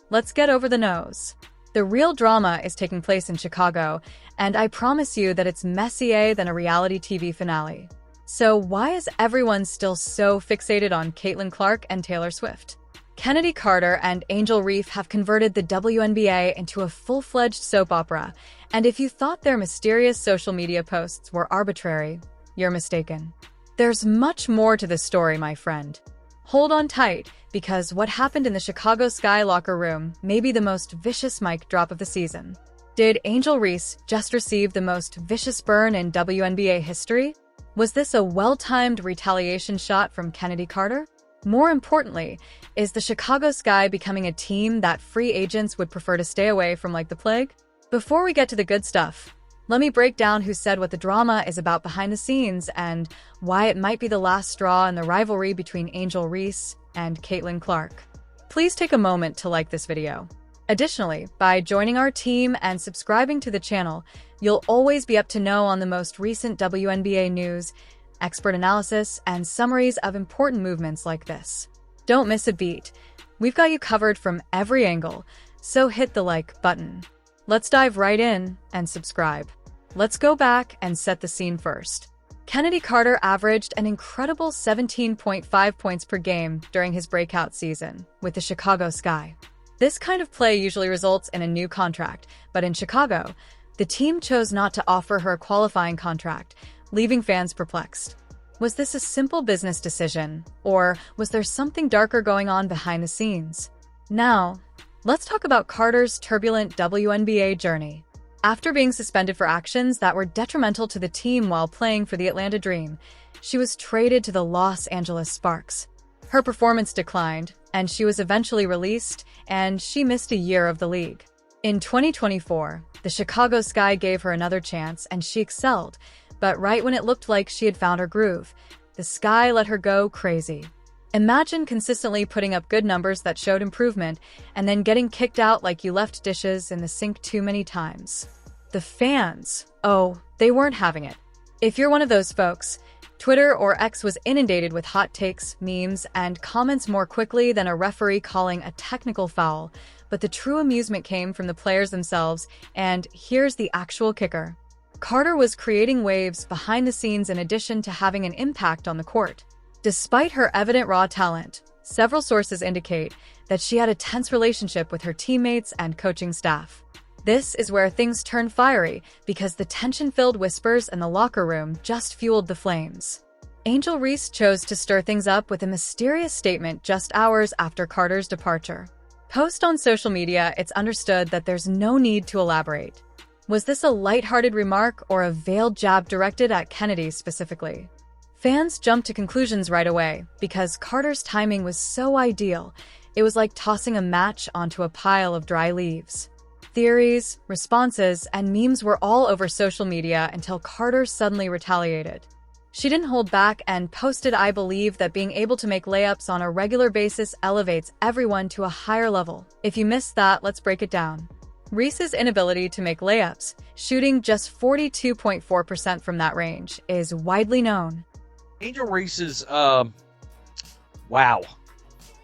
let's get over the nose. The real drama is taking place in Chicago, and I promise you that it's messier than a reality TV finale. So why is everyone still so fixated on Caitlin Clark and Taylor Swift? Chennedy Carter and Angel Reese have converted the WNBA into a full-fledged soap opera, and if you thought their mysterious social media posts were arbitrary, you're mistaken. There's much more to this story, my friend. Hold on tight, because what happened in the Chicago Sky locker room may be the most vicious mic drop of the season. Did Angel Reese just receive the most vicious burn in WNBA history? Was this a well-timed retaliation shot from Chennedy Carter? More importantly, is the Chicago Sky becoming a team that free agents would prefer to stay away from like the plague? Before we get to the good stuff, let me break down who said what the drama is about behind the scenes and why it might be the last straw in the rivalry between Angel Reese and Caitlin Clark. Please take a moment to like this video. Additionally, by joining our team and subscribing to the channel, you'll always be up to know on the most recent WNBA news, expert analysis, and summaries of important movements like this. Don't miss a beat. We've got you covered from every angle, so hit the like button. Let's dive right in and subscribe. Let's go back and set the scene first. Chennedy Carter averaged an incredible 17.5 points per game during his breakout season with the Chicago Sky. This kind of play usually results in a new contract, but in Chicago, the team chose not to offer her a qualifying contract, leaving fans perplexed. Was this a simple business decision, or was there something darker going on behind the scenes? Now, let's talk about Carter's turbulent WNBA journey. After being suspended for actions that were detrimental to the team while playing for the Atlanta Dream, she was traded to the Los Angeles Sparks. Her performance declined, and she was eventually released, and she missed a year of the league. In 2024, the Chicago Sky gave her another chance, and she excelled, but right when it looked like she had found her groove, the Sky let her go crazy. Imagine consistently putting up good numbers that showed improvement, and then getting kicked out like you left dishes in the sink too many times. The fans, oh, they weren't having it. If you're one of those folks, Twitter or X was inundated with hot takes, memes, and comments more quickly than a referee calling a technical foul, but the true amusement came from the players themselves, and here's the actual kicker. Carter was creating waves behind the scenes in addition to having an impact on the court. Despite her evident raw talent, several sources indicate that she had a tense relationship with her teammates and coaching staff. This is where things turn fiery, because the tension-filled whispers in the locker room just fueled the flames. Angel Reese chose to stir things up with a mysterious statement just hours after Carter's departure. Post on social media, it's understood that there's no need to elaborate. Was this a lighthearted remark or a veiled jab directed at Chennedy specifically? Fans jumped to conclusions right away, because Carter's timing was so ideal. It was like tossing a match onto a pile of dry leaves. Theories, responses, and memes were all over social media until Carter suddenly retaliated. She didn't hold back and posted, "I believe that being able to make layups on a regular basis elevates everyone to a higher level." If you missed that, let's break it down. Reese's inability to make layups, shooting just 42.4% from that range, is widely known. Angel Reese's, wow.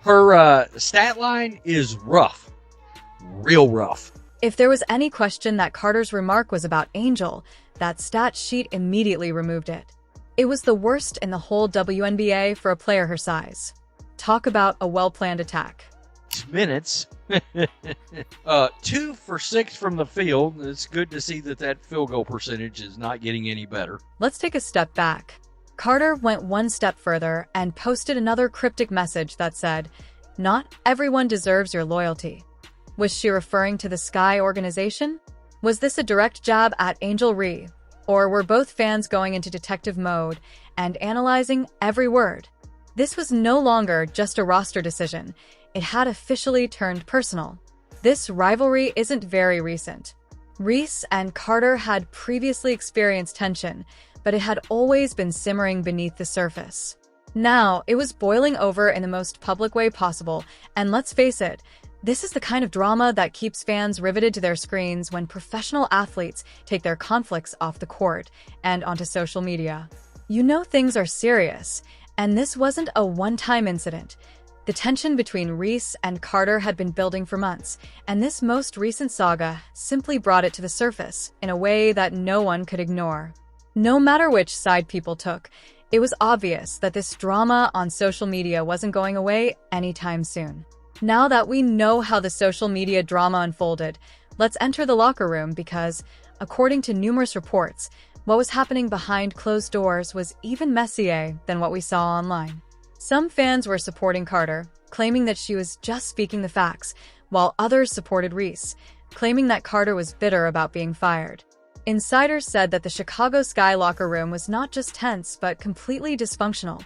Her stat line is rough. Real rough. If there was any question that Carter's remark was about Angel, that stat sheet immediately removed it. It was the worst in the whole WNBA for a player her size. Talk about a well-planned attack. Minutes. 2 for 6 from the field. It's good to see that field goal percentage is not getting any better. Let's take a step back. Carter went one step further and posted another cryptic message that said, "Not everyone deserves your loyalty." Was she referring to the Sky organization? Was this a direct jab at Angel Reese? Or were both fans going into detective mode and analyzing every word? This was no longer just a roster decision. It had officially turned personal. This rivalry isn't very recent. Reese and Carter had previously experienced tension, but it had always been simmering beneath the surface. Now, it was boiling over in the most public way possible, and let's face it, this is the kind of drama that keeps fans riveted to their screens when professional athletes take their conflicts off the court and onto social media. You know things are serious, and this wasn't a one-time incident. The tension between Reese and Carter had been building for months, and this most recent saga simply brought it to the surface in a way that no one could ignore. No matter which side people took, it was obvious that this drama on social media wasn't going away anytime soon. Now that we know how the social media drama unfolded, let's enter the locker room because, according to numerous reports, what was happening behind closed doors was even messier than what we saw online. Some fans were supporting Carter, claiming that she was just speaking the facts, while others supported Reese, claiming that Carter was bitter about being fired. Insiders said that the Chicago Sky locker room was not just tense but completely dysfunctional.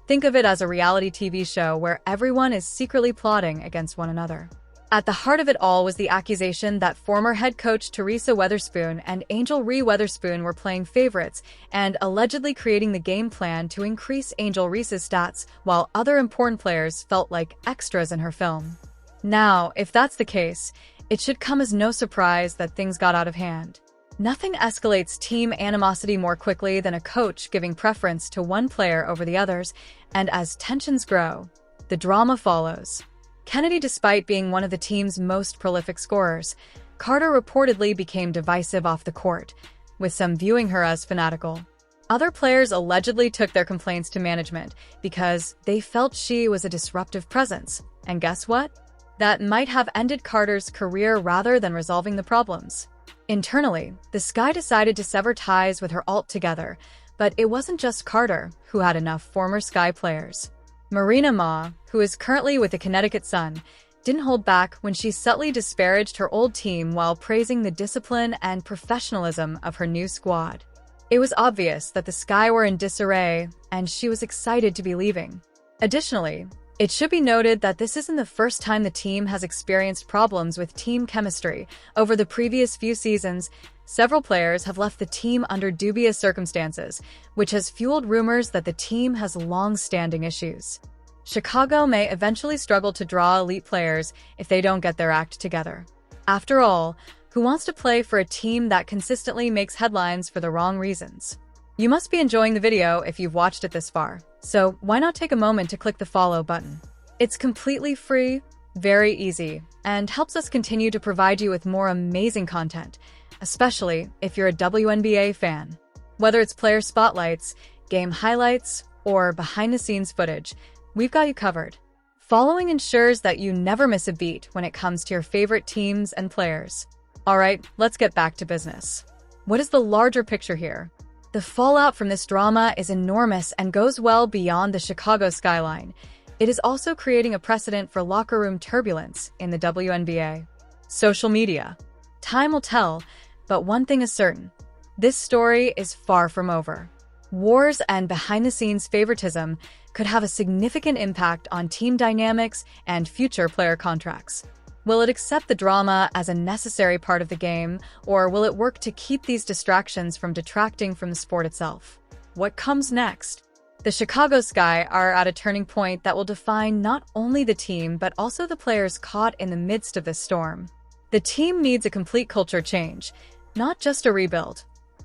Think of it as a reality TV show where everyone is secretly plotting against one another. At the heart of it all was the accusation that former head coach Teresa Weatherspoon and Angel Weatherspoon were playing favorites and allegedly creating the game plan to increase Angel Reese's stats, while other important players felt like extras in her film. Now, if that's the case, it should come as no surprise that things got out of hand. Nothing escalates team animosity more quickly than a coach giving preference to one player over the others, and as tensions grow, the drama follows. Chennedy, despite being one of the team's most prolific scorers, Carter reportedly became divisive off the court, with some viewing her as fanatical. Other players allegedly took their complaints to management because they felt she was a disruptive presence. And guess what? That might have ended Carter's career rather than resolving the problems. Internally, the Sky decided to sever ties with her altogether, but it wasn't just Carter who had enough former Sky players. Marina Ma, who is currently with the Connecticut Sun, didn't hold back when she subtly disparaged her old team while praising the discipline and professionalism of her new squad. It was obvious that the Sky were in disarray, and she was excited to be leaving. Additionally, it should be noted that this isn't the first time the team has experienced problems with team chemistry. Over the previous few seasons, several players have left the team under dubious circumstances, which has fueled rumors that the team has long-standing issues. Chicago may eventually struggle to draw elite players if they don't get their act together. After all, who wants to play for a team that consistently makes headlines for the wrong reasons? You must be enjoying the video if you've watched it this far, so why not take a moment to click the follow button? It's completely free, very easy, and helps us continue to provide you with more amazing content, especially if you're a WNBA fan. Whether it's player spotlights, game highlights, or behind-the-scenes footage, we've got you covered. Following ensures that you never miss a beat when it comes to your favorite teams and players. Alright, let's get back to business. What is the larger picture here? The fallout from this drama is enormous and goes well beyond the Chicago skyline. It is also creating a precedent for locker room turbulence in the WNBA. Social media. Time will tell, but one thing is certain. This story is far from over. Wars and behind-the-scenes favoritism could have a significant impact on team dynamics and future player contracts. Will it accept the drama as a necessary part of the game, or will it work to keep these distractions from detracting from the sport itself? What comes next? The Chicago Sky are at a turning point that will define not only the team but also the players caught in the midst of this storm. The team needs a complete culture change, not just a rebuild.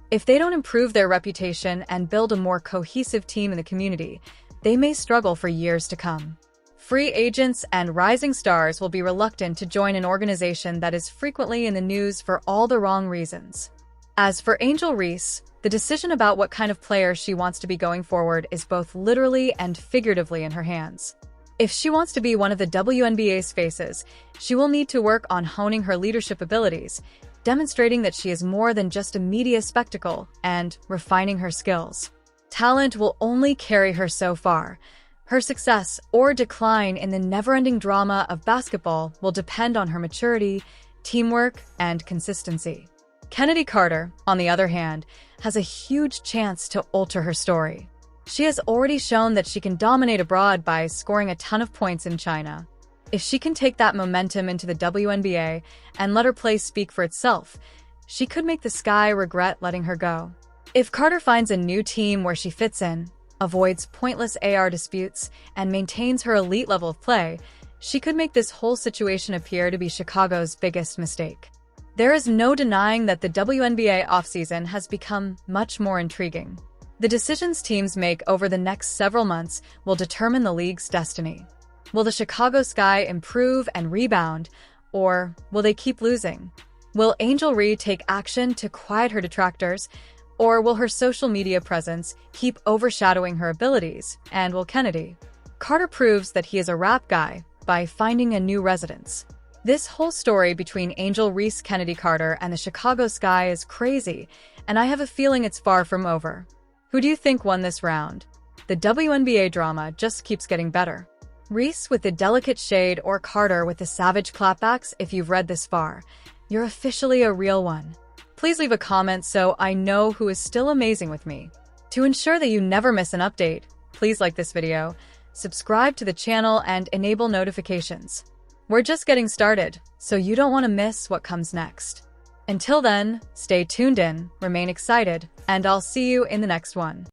If they don't improve their reputation and build a more cohesive team in the community, they may struggle for years to come. Free agents and rising stars will be reluctant to join an organization that is frequently in the news for all the wrong reasons. As for Angel Reese, the decision about what kind of player she wants to be going forward is both literally and figuratively in her hands. If she wants to be one of the WNBA's faces, she will need to work on honing her leadership abilities, demonstrating that she is more than just a media spectacle, and refining her skills. Talent will only carry her so far. Her success or decline in the never-ending drama of basketball will depend on her maturity, teamwork, and consistency. Chennedy Carter, on the other hand, has a huge chance to alter her story. She has already shown that she can dominate abroad by scoring a ton of points in China. If she can take that momentum into the WNBA and let her play speak for itself, she could make the Sky regret letting her go. If Carter finds a new team where she fits in, avoids pointless AR disputes, and maintains her elite level of play, she could make this whole situation appear to be Chicago's biggest mistake. There is no denying that the WNBA offseason has become much more intriguing. The decisions teams make over the next several months will determine the league's destiny. Will the Chicago Sky improve and rebound, or will they keep losing? Will Angel Ree take action to quiet her detractors, or will her social media presence keep overshadowing her abilities? And will Chennedy? Carter proves that he is a rap guy by finding a new residence. This whole story between Angel Reese Chennedy Carter and the Chicago Sky is crazy, and I have a feeling it's far from over. Who do you think won this round? The WNBA drama just keeps getting better. Reese with the delicate shade or Carter with the savage clapbacks? If you've read this far, you're officially a real one. Please leave a comment so I know who is still amazing with me. To ensure that you never miss an update, please like this video, subscribe to the channel, and enable notifications. We're just getting started, so you don't want to miss what comes next. Until then, stay tuned in, remain excited, and I'll see you in the next one.